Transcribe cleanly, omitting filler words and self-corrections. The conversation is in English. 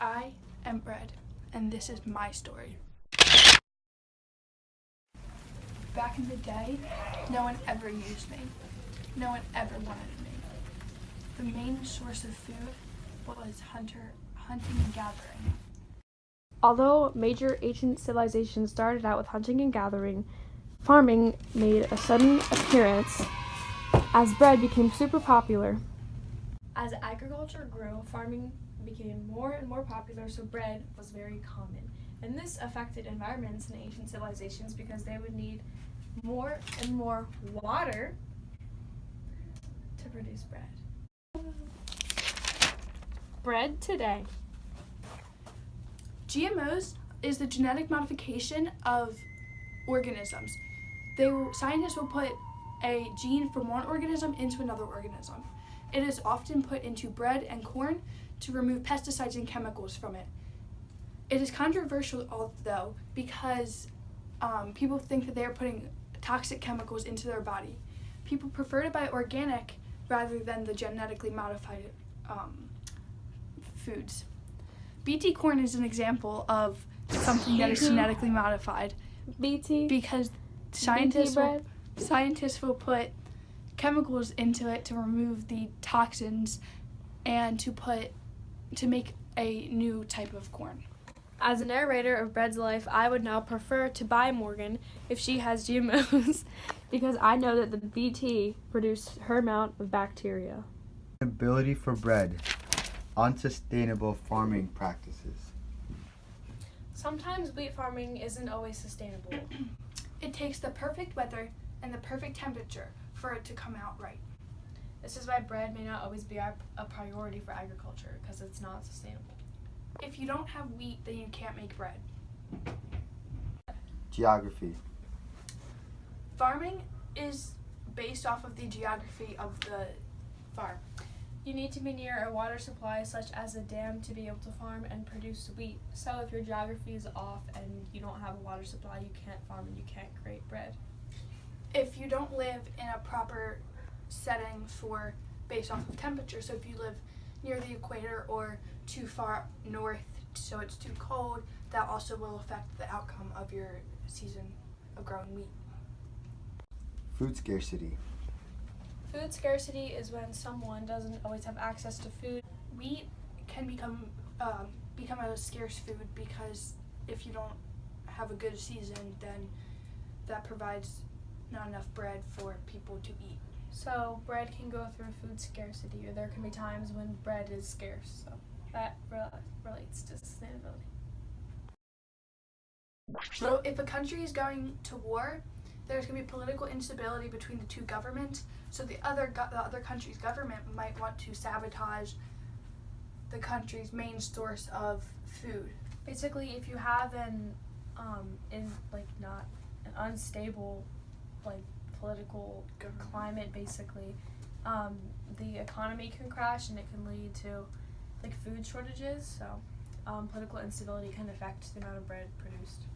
I am Bread, and this is my story. Back in the day, no one ever used me. No one ever wanted me. The main source of food was hunting and gathering. Although major ancient civilizations started out with hunting and gathering, farming made a sudden appearance as bread became super popular. As agriculture grew, farming became more and more popular, so bread was very common. And this affected environments in ancient civilizations because they would need more and more water to produce bread. Bread today. GMOs is the genetic modification of organisms. Scientists will put a gene from one organism into another organism. It is often put into bread and corn to remove pesticides and chemicals from it. It is controversial, though, because people think that they are putting toxic chemicals into their body. People prefer to buy organic rather than the genetically modified foods. BT corn is an example of something that is genetically modified. BT? Because scientists will put chemicals into it to remove the toxins and to make a new type of corn. As a narrator of Bread's life, I would now prefer to buy Morgan if she has GMOs because I know that the BT produced her amount of bacteria. Ability for bread. Unsustainable farming practices. Sometimes wheat farming isn't always sustainable. It takes the perfect weather and the perfect temperature for it to come out right. This is why bread may not always be a priority for agriculture because it's not sustainable. If you don't have wheat, then you can't make bread. Geography. Farming is based off of the geography of the farm. You need to be near a water supply such as a dam to be able to farm and produce wheat. So if your geography is off and you don't have a water supply, you can't farm and you can't create bread. If you don't live in a proper setting based off of temperature, so if you live near the equator or too far north so it's too cold, that also will affect the outcome of your season of growing wheat. Food scarcity. Food scarcity is when someone doesn't always have access to food. Wheat can become a scarce food because if you don't have a good season, then that provides not enough bread for people to eat. So bread can go through food scarcity, or there can be times when bread is scarce. So that relates to sustainability. So if a country is going to war, there's going to be political instability between the two governments. So the other country's government might want to sabotage the country's main source of food. Basically, if you have not an unstable political climate, basically, the economy can crash and it can lead to food shortages. So political instability can affect the amount of bread produced.